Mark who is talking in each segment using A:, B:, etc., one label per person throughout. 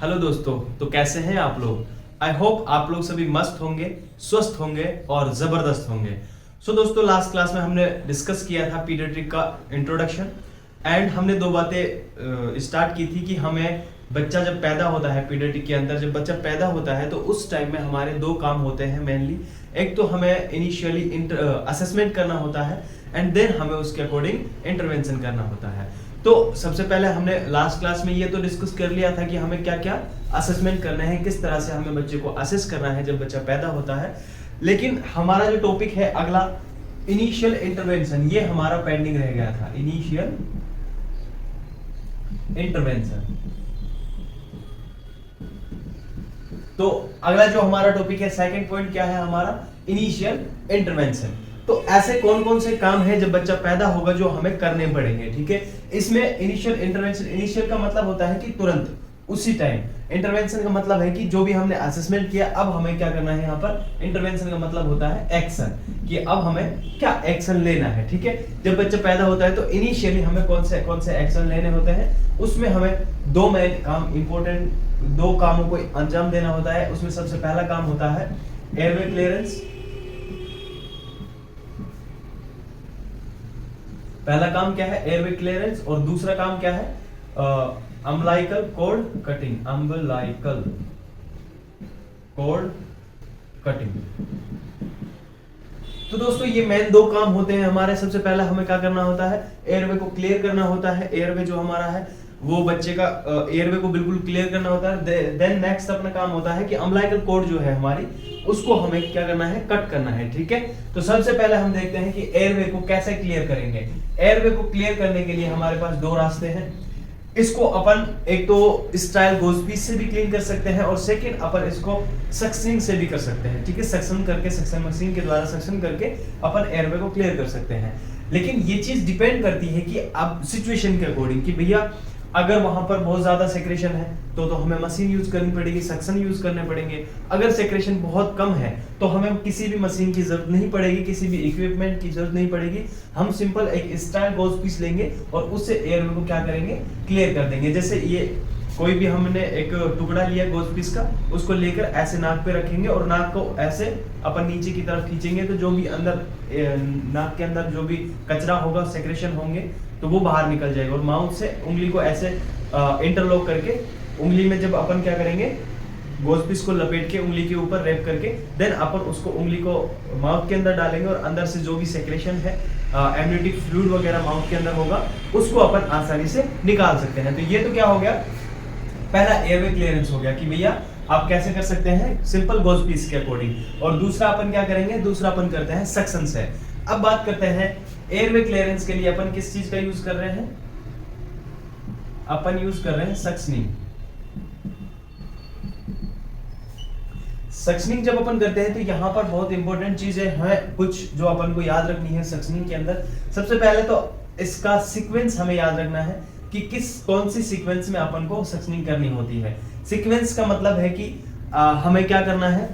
A: Hello दोस्तों, तो कैसे हैं आप लोग। आई होप आप लोग सभी मस्त होंगे, स्वस्थ होंगे और जबरदस्त होंगे। दोस्तों, लास्ट क्लास में हमने डिस्कस किया था पीडियाट्रिक का इंट्रोडक्शन एंड हमने दो बातें स्टार्ट की थी कि हमें बच्चा जब पैदा होता है पीडियाट्रिक के अंदर, जब बच्चा पैदा होता है तो उस टाइम में हमारे दो काम होते हैं मेनली। एक तो हमें इनिशियली असेसमेंट करना होता है एंड देन हमें उसके अकॉर्डिंग इंटरवेंशन करना होता है। तो सबसे पहले हमने लास्ट क्लास में ये तो डिस्कस कर लिया था कि हमें क्या क्या असेसमेंट करना है, किस तरह से हमें बच्चे को असेस करना है जब बच्चा पैदा होता है। लेकिन हमारा जो टॉपिक है अगला, इनिशियल इंटरवेंशन, ये हमारा पेंडिंग रह गया था। इनिशियल इंटरवेंशन, तो अगला जो हमारा टॉपिक है, सेकंड पॉइंट क्या है हमारा, इनिशियल इंटरवेंशन। तो ऐसे कौन कौन से काम है जब बच्चा पैदा होगा जो हमें करने पड़ेंगे, ठीक है। इसमें इनिशियल इंटरवेंशन, इनिशियल का मतलब होता है कि तुरंत, उसी टाइम। इंटरवेंशन का मतलब है कि जो भी हमने असेसमेंट किया अब हमें क्या करना है यहाँ पर। इंटरवेंशन का मतलब होता है एक्शन, कि अब हमें क्या एक्शन लेना है, ठीक है। जब बच्चा पैदा होता है तो इनिशियली हमें कौन से एक्शन लेने होते हैं, उसमें हमें दो मेन काम, इंपॉर्टेंट दो कामों को अंजाम देना होता है। उसमें सबसे पहला काम होता है एयरवे क्लियरेंस। पहला काम क्या है, एयरवे क्लियरेंस, और दूसरा काम क्या है, umbilical cord cutting. Umbilical cord cutting. तो दोस्तों ये मेन दो काम होते हैं हमारे। सबसे पहला हमें क्या करना होता है, एयरवे को क्लियर करना होता है। एयरवे जो हमारा है वो बच्चे का एयरवे को बिल्कुल क्लियर करना होता है। देन नेक्स्ट अपना काम होता है कि अम्बिलिकल कॉर्ड जो है हमारी, उसको हमें क्या करना है, कट करना है, ठीक है। तो सबसे पहले हम देखते हैं कि एयरवे को कैसे क्लियर करेंगे। एयरवे को क्लियर करने के लिए हमारे पास दो रास्ते हैं। इसको अपन एक तो स्टाइल गोजपीस से भी क्लीन कर सकते हैं और सेकंड अपन इसको सक्शनिंग से भी कर सकते हैं, ठीक है। सक्शन करके, सक्शन मशीन के द्वारा सक्शन करके अपन एयरवे को क्लियर कर सकते हैं। लेकिन ये चीज डिपेंड करती है कि अब सिचुएशन के अकॉर्डिंग, कि भैया अगर वहां पर बहुत ज्यादा सेक्रेशन है तो हमें मशीन यूज करनी पड़ेगी, सक्शन यूज करने पड़ेंगे। अगर सेक्रेशन बहुत कम है तो हमें किसी भी मशीन की जरूरत नहीं पड़ेगी, किसी भी इक्विपमेंट की जरूरत नहीं पड़ेगी। हम सिंपल एक स्टाइल गोज पीस लेंगे और उससे एयरवे को क्या करेंगे, क्लियर कर देंगे। जैसे ये कोई भी हमने एक टुकड़ा लिया गोज पीस का, उसको लेकर ऐसे नाक पे रखेंगे और नाक को ऐसे अपन नीचे की तरफ खींचेंगे तो जो भी अंदर नाक के अंदर जो भी कचरा होगा, सेक्रेशन होंगे, तो वो बाहर निकल जाएगा। और माउथ से उंगली को ऐसे इंटरलॉक करके, उंगली में जब अपन क्या करेंगे, गोज पीस को लपेट के उंगली के ऊपर रैप करके देन अपन उसको उंगली को माउथ के अंदर डालेंगे और अंदर से जो भी सेक्रेशन है, एमनियोटिक फ्लूइड वगैरह माउथ के अंदर होगा, उसको अपन आसानी से निकाल सकते हैं। तो ये तो क्या हो गया, पहला एयरवे क्लियरेंस हो गया कि भैया आप कैसे कर सकते हैं, सिंपल गोज पीस के अकॉर्डिंग। और दूसरा अपन क्या करेंगे, दूसरा अपन करते हैं सक्शन से। अब बात करते हैं एयरवे क्लियरेंस के लिए अपन किस चीज का यूज कर रहे हैं, अपन यूज कर रहे हैं सक्शनिंग। सक्शनिंग जब अपन करते हैं तो यहाँ पर बहुत इंपॉर्टेंट चीजें हैं कुछ जो अपन को याद रखनी है सक्शनिंग के अंदर। सबसे पहले तो इसका सीक्वेंस हमें याद रखना है कि कौन सी सीक्वेंस में अपन को सक्शनिंग करनी होती है। सीक्वेंस का मतलब है कि हमें क्या करना है,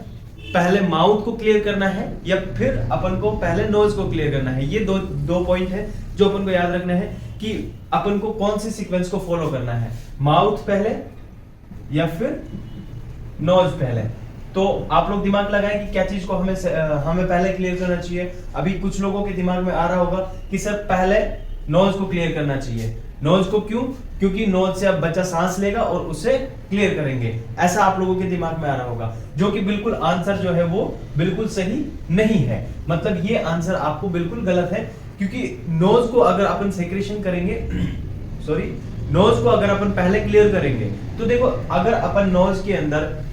A: पहले माउथ को क्लियर करना है या फिर अपन को पहले नोज को क्लियर करना है। ये दो पॉइंट है जो अपन को याद रखना है कि अपन को कौन सी सीक्वेंस को फॉलो करना है, माउथ पहले या फिर नोज पहले। तो आप लोग दिमाग लगाएं कि क्या चीज को हमें पहले क्लियर करना चाहिए। अभी कुछ लोगों के दिमाग में आ रहा होगा कि सर पहले नोज को क्लियर करना चाहिए। नोज को क्यों, क्योंकि नोज से अब बच्चा सांस लेगा और उसे क्लियर करेंगे, ऐसा आप लोगों के दिमाग में आ रहा होगा, जो कि बिल्कुल आंसर जो है वो बिल्कुल सही नहीं है। मतलब ये आंसर आपको बिल्कुल गलत है, क्योंकि नोज को अगर अपन सेक्रेशन करेंगे सॉरी, नोज को अगर अपन पहले क्लियर करेंगे तो देखो, अगर अपन नोज के अंदर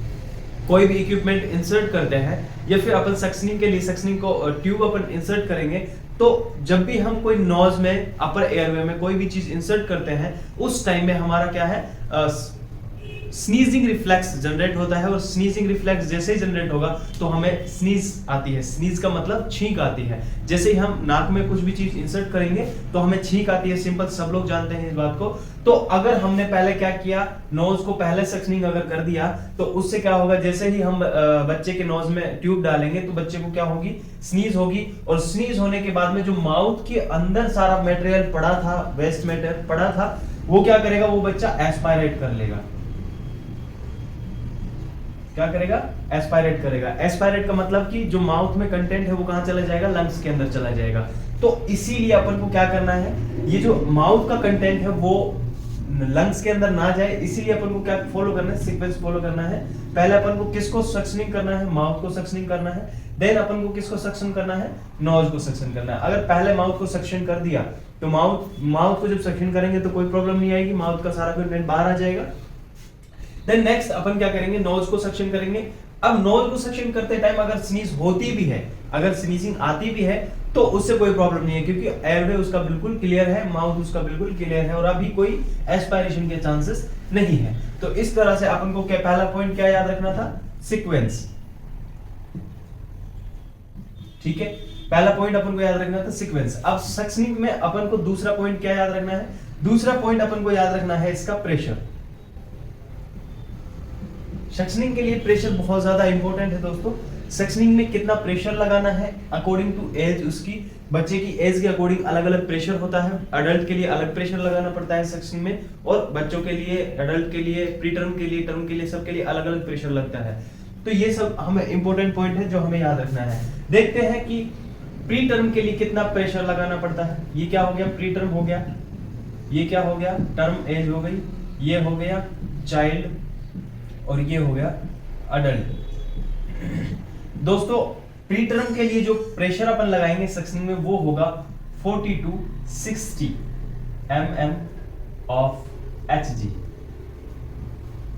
A: कोई भी इक्विपमेंट इंसर्ट करते हैं या फिर अपन सक्शनिंग के लिए सक्शनिंग को ट्यूब अपन इंसर्ट करेंगे, तो जब भी हम कोई नोज में, अपर एयरवे में कोई भी चीज इंसर्ट करते हैं, उस टाइम में हमारा क्या है, स्नीजिंग रिफ्लेक्स जनरेट होता है। और स्नीजिंग रिफ्लेक्स जैसे ही जनरेट होगा तो हमें स्नीज आती है। स्नीज का मतलब छींक आती है। जैसे ही हम नाक में कुछ भी चीज इंसर्ट करेंगे तो हमें छींक आती है, सिंपल, सब लोग जानते हैं इस बात को। तो अगर हमने पहले क्या किया, नोज को पहले सक्शनिंग अगर कर दिया तो उससे क्या होगा, जैसे ही हम बच्चे के नोज में ट्यूब डालेंगे तो बच्चे को क्या होगी, स्नीज होगी। और स्नीज होने के बाद में जो माउथ के अंदर सारा मटेरियल पड़ा था, वेस्ट मटेरियल पड़ा था, वो क्या करेगा, वो बच्चा एस्पायरेट कर लेगा। क्या करेगा, एस्पायरेट करेगा। एस्पायरेट का मतलब कि जो माउथ में कंटेंट है वो कहां चला जाएगा, लंग्स के अंदर चला जाएगा। तो इसीलिए अपन को क्या करना है, ये जो माउथ का कंटेंट है वो लंग्स के अंदर ना जाए, इसीलिए अपन को क्या फॉलो करना है, सीक्वेंस फॉलो करना है। पहले अपन को किसको सक्शनिंग करना है, माउथ को सक्शनिंग करना है। देन अपन को किसको सक्शन करना है, नोज को सक्शन करना है। अगर पहले माउथ को सक्शन कर दिया तो माउथ को जब सक्शन करेंगे तो कोई प्रॉब्लम नहीं आएगी, माउथ का सारा कंटेंट बाहर आ जाएगा। देन नेक्स्ट अपन क्या करेंगे, नोज को सक्शन करेंगे। अब नोज को सक्शन करते टाइम अगर स्नीज होती भी है, अगर स्नीजिंग आती भी है तो उससे कोई प्रॉब्लम नहीं है, क्योंकि एयरवे उसका बिल्कुल क्लियर है, माउथ उसका बिल्कुल क्लियर है और अभी कोई एस्पायरेशन के चांसेस नहीं है। तो इस तरह से अपन को क्या पहला पॉइंट क्या याद रखना था, सीक्वेंस। ठीक है, पहला पॉइंट अपन को याद रखना था सीक्वेंस। अब सक्शनिंग में अपन को दूसरा पॉइंट क्या याद रखना है, दूसरा पॉइंट अपन को याद रखना है इसका प्रेशर। सक्शनिंग के लिए प्रेशर बहुत ज्यादा इंपॉर्टेंट है दोस्तों। सक्शनिंग में कितना प्रेशर लगाना है अकॉर्डिंग टू एज, उसकी बच्चे की एज के अकॉर्डिंग अलग अलग प्रेशर होता है। अडल्ट के लिए अलग प्रेशर लगाना पड़ता है सक्शनिंग में, और बच्चों के लिए, अडल्ट के लिए, प्री टर्म के लिए, टर्म के लिए, सबके लिए अलग अलग प्रेशर लगता है। तो ये सब हमें इंपॉर्टेंट पॉइंट है जो हमें याद रखना है। देखते हैं कि प्री टर्म के लिए कितना प्रेशर लगाना पड़ता है। ये क्या हो गया, प्री टर्म हो गया, ये क्या हो गया, टर्म एज हो गई, ये हो गया चाइल्ड, और ये हो गया अडल्ट। दोस्तों प्री टर्म के लिए जो प्रेशर अपन लगाएंगे सक्शनिंग में वो होगा 40 to 60 mm of Hg।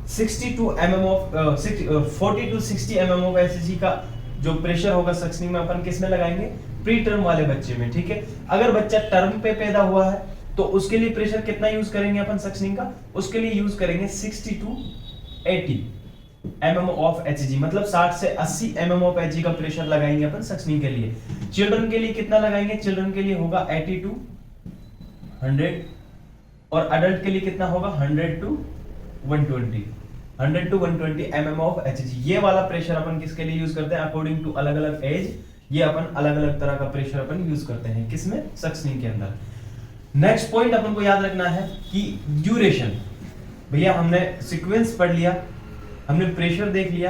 A: 40 to 60 mm of Hg का जो प्रेशर होगा सक्शनिंग में अपन किस में लगाएंगे, प्री टर्म वाले बच्चे में। ठीक है, अगर बच्चा टर्म पे पैदा हुआ है तो उसके लिए प्रेशर कितना यूज करेंगे अपन सक्शनिंग का, उसके लिए यूज करेंगे 60 to 80 mm of Hg, मतलब 60 से 80 mm of Hg का प्रेशर लगाएंगे अपन सक्शनिंग के लिए। चिल्ड्रन के लिए कितना लगाएंगे, चिल्ड्रन के लिए होगा 80 to 100, और अडल्ट के लिए कितना होगा 100 to 120 mm of Hg। ये वाला प्रेशर अपन किसके लिए यूज करते हैं, अकॉर्डिंग टू अलग अलग एज, ये अपन अलग अलग तरह का प्रेशर अपन यूज करते हैं किसमें, सक्शनिंग के अंदर। नेक्स्ट पॉइंट अपन को याद रखना है कि ड्यूरेशन। भैया हमने सीक्वेंस पढ़ लिया, हमने प्रेशर देख लिया,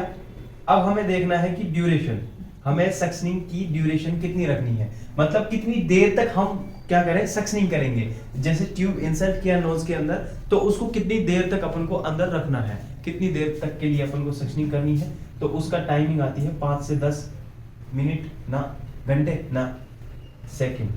A: अब हमें देखना है कि ड्यूरेशन, हमें सक्शनिंग की ड्यूरेशन कितनी रखनी है, मतलब कितनी देर तक हम क्या करें, सक्शनिंग करेंगे। जैसे ट्यूब इंसर्ट किया नोज के अंदर तो उसको कितनी देर तक अपन को अंदर रखना है, कितनी देर तक के लिए अपन को सक्शनिंग करनी है, तो उसका टाइमिंग आती है 5 से 10 मिनट, ना घंटे ना सेकंड,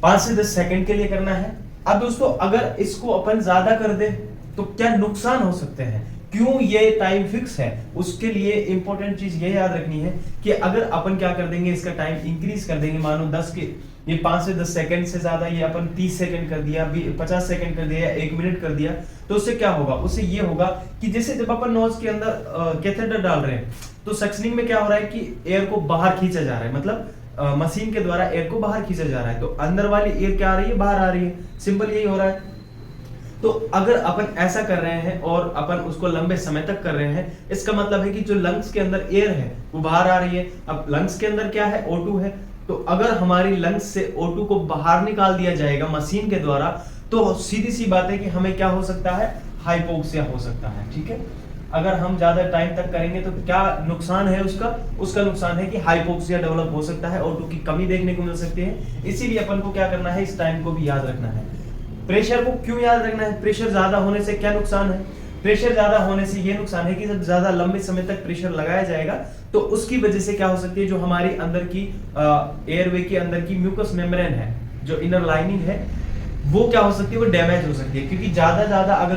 A: 5 से 10 सेकंड के लिए करना है। अब दोस्तों अगर इसको अपन ज्यादा कर दे तो क्या नुकसान हो सकते हैं, क्यों ये टाइम फिक्स है, उसके लिए इंपॉर्टेंट चीज ये याद रखनी है कि अगर अपन क्या कर देंगे, इसका टाइम इंक्रीज कर देंगे, मानो 10 के ये 5 से 10 सेकंड से ज्यादा ये अपन 30 सेकंड कर दिया, 50 सेकंड कर दिया, 1 मिनट कर दिया, तो उससे क्या होगा, उससे ये होगा कि जैसे जब अपन नोज के अंदर कैथेटर डाल रहे हैं तो सक्शनिंग में क्या हो रहा है कि एयर को बाहर खींचा जा रहा है, मतलब मशीन के द्वारा एयर को बाहर खींचा जा रहा है, तो अंदर वाली एयर क्या आ रही है, बाहर आ रही है, सिंपल यही हो रहा है। तो अगर अपन ऐसा कर रहे हैं और अपन उसको लंबे समय तक कर रहे हैं, इसका मतलब है कि जो लंग्स के अंदर एयर है वो बाहर आ रही है। अब लंग्स के अंदर क्या है, O2 है, तो अगर हमारी लंग्स से O2 को बाहर निकाल दिया जाएगा मशीन के द्वारा, तो सीधी सी बात है कि हमें क्या हो सकता है, हाइपोक्सिया हो सकता है। ठीक है, अगर हम ज्यादा टाइम तक करेंगे तो क्या नुकसान है उसका नुकसान है कि हाइपोक्सिया डेवलप हो सकता है, O2 की कमी देखने को मिल सकती है। इसीलिए अपन को क्या करना है, इस टाइम को भी याद रखना है। प्रेशर को क्यों याद रखना है, प्रेशर ज्यादा होने से क्या नुकसान है, प्रेशर ज्यादा होने से ये नुकसान है कि जब ज्यादा लंबे समय तक प्रेशर लगाया जाएगा तो उसकी वजह से क्या हो सकती है, जो हमारी अंदर की एयरवे के अंदर की म्यूकस मेम्ब्रेन है, जो इनर लाइनिंग है, वो क्या हो सकती है, वो डैमेज हो सकती है। क्योंकि ज्यादा अगर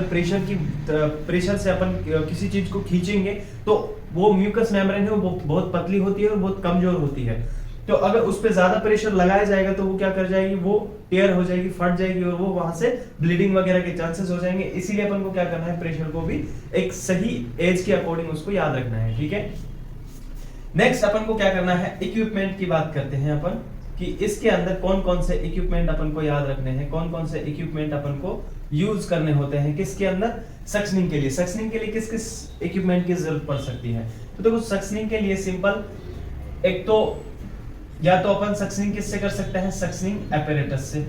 A: प्रेशर से अपन किसी चीज को खींचेंगे तो वो म्यूकस मेम्ब्रेन है वो बहुत पतली होती है और बहुत कमजोर होती है। तो अगर उस पर ज्यादा प्रेशर लगाया जाएगा तो वो क्या कर जाएगी, वो टेयर हो जाएगी, फट जाएगी, और वो वहां से ब्लीडिंग वगैरह के चांसेस हो जाएंगे। इसीलिए अपन को क्या करना है, प्रेशर को भी एक सही एज के अकॉर्डिंग उसको याद रखना है। ठीक है, नेक्स्ट अपन को क्या करना है, इक्विपमेंट की बात करते हैं अपन कि इसके अंदर कौन कौन से इक्विपमेंट अपन को याद रखने हैं, कौन कौन से इक्विपमेंट अपन को यूज करने होते हैं किसके अंदर, सक्शनिंग के लिए। सक्शनिंग के लिए किस किस इक्विपमेंट की जरूरत पड़ सकती है, तो देखो सक्शनिंग के लिए सिंपल, एक तो या तो अपन सक्शनिंग किससे कर सकते हैं, सक्शनिंग एपरेटस से।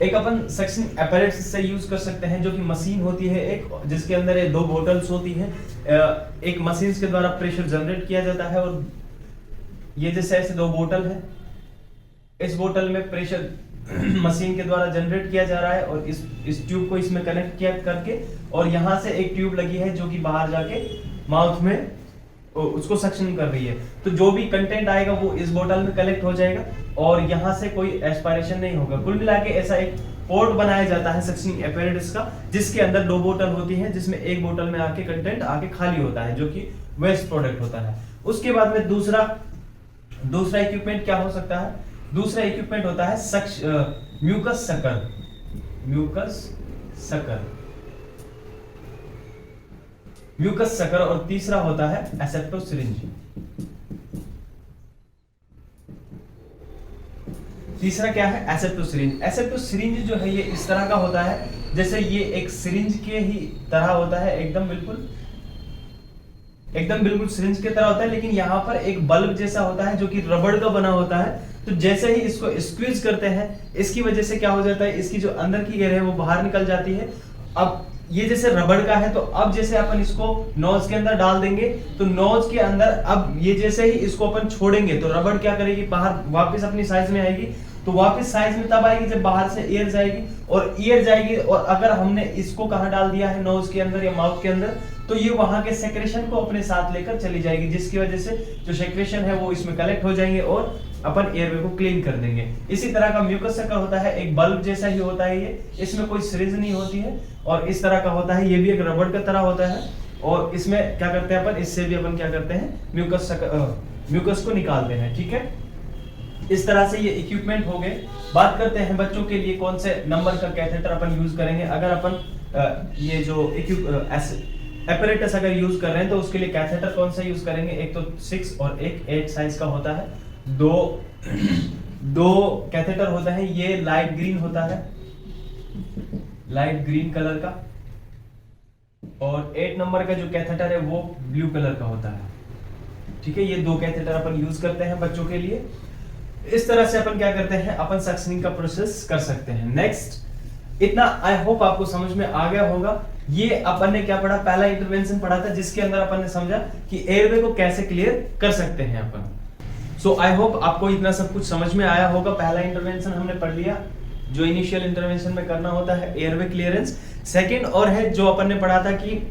A: एक अपन सक्शन apparatus से यूज कर सकते हैं, जो कि मशीन होती है एक, जिसके अंदर ये 2 बोतल्स होती हैं। एक मशीन के द्वारा प्रेशर जनरेट किया जाता है, और ये जैसे ऐसे 2 बोतल है, इस बोतल में प्रेशर मशीन के द्वारा जनरेट किया जा रहा है, और इस ट्यूब को इसमें कनेक्ट किया करके, और यहाँ से एक ट्यूब लगी है जो कि बाहर जाके माउथ में उसको सक्शन कर रही है। तो जो भी कंटेंट आएगा वो इस बोतल में कलेक्ट हो जाएगा, और यहाँ से कोई एस्पायरेशन नहीं होगा। कुल मिला के ऐसा एक पोर्ट बनाया जाता है सक्शनिंग एपेरेटस का, जिसके अंदर 2 बोतल होती हैं, जिसमें एक बोतल में आके कंटेंट आके खाली होता है, जो कि वेस्ट प्रोडक्ट होता है। उसके बाद में दूसरा इक्विपमेंट क्या हो सकता है? दूसरा इक्विपमेंट होता है म्यूकस सकर, और तीसरा होता है एसेप्टो सिरिंज। तीसरा क्या है? एसेप्टो सिरिंज। एसेप्टो सिरिंज जो है ये इस तरह का होता है, जैसे ये एक सिरिंज के ही तरह होता है, एकदम बिल्कुल सिरिंज के तरह होता है, लेकिन यहाँ पर एक बल्ब जैसा होता है जो कि रबड़ का बना होता है। तो जैसे ही इसको स्क्वीज करते हैं, इसकी वजह से क्या हो जाता है, इसकी जो अंदर की एयर है वो बाहर निकल जाती है। अब ये जैसे रबड़ का है, तो अब जैसे अपन इसको नोज के अंदर डाल देंगे, तो नोज के अंदर अब ये जैसे ही इसको अपन छोड़ेंगे, तो रबड़ क्या करेगी, बाहर वापस अपनी साइज में आएगी। तो वापस साइज में तब आएगी जब बाहर से एयर जाएगी, और अगर हमने इसको कहाँ डाल दिया है, नोज के अंदर या माउथ के अंदर, तो ये वहां के सेक्रेशन को अपने साथ लेकर चली जाएगी, जिसकी वजह से जो सेक्रेशन है वो इसमें कलेक्ट हो जाएंगे और अपन एयरवे को क्लीन कर देंगे। इसी तरह का म्यूकस सकर होता है, एक बल्ब जैसा ही होता है ये, इसमें कोई सिरिंज नहीं होती है, और इस तरह का होता है, ये भी एक रबड़ का तरह होता है, और इसमें क्या करते हैं अपन, इससे भी अपन क्या करते हैं, म्यूकस को निकालते हैं। ठीक है, इस तरह से ये इक्विपमेंट हो गए। बात करते हैं बच्चों के लिए कौन से नंबर का कैथेटर अपन यूज करेंगे। अगर अपन ये जो एपरेटस अगर यूज कर रहे हैं, तो उसके लिए कैथेटर कौन सा यूज करेंगे? एक तो 6 और एक 8 साइज का होता है। दो कैथेटर होता है, ये लाइट ग्रीन होता है, लाइट ग्रीन कलर का, और 8 नंबर का जो कैथेटर है वो ब्लू कलर का होता है। ठीक है, ये 2 कैथेटर अपन यूज करते हैं बच्चों के लिए। इस तरह से अपन क्या करते हैं, अपन सक्शनिंग का प्रोसेस कर सकते हैं। नेक्स्ट, इतना आई होप आपको समझ में आ गया होगा। ये अपन ने क्या पढ़ा, पहला इंटरवेंशन पढ़ा था, जिसके अंदर अपन ने समझा कि एयरवे को कैसे क्लियर कर सकते हैं अपन। सो आई होप आपको इतना सब कुछ समझ में आया होगा। पहला इंटरवेंशन हमने पढ़ लिया, जो इनिशियल इंटरवेंशन में करना होता है, एयरवे क्लियरेंस। सेकंड और है जो अपन ने पढ़ा था कि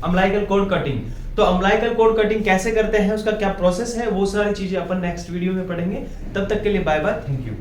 A: अम्बिलिकल कॉर्ड कटिंग। तो अम्बिलिकल कॉर्ड कटिंग कैसे करते हैं, उसका क्या प्रोसेस है, वो सारी चीजें अपन नेक्स्ट वीडियो में पढ़ेंगे। तब तक के लिए बाय बाय, थैंक यू।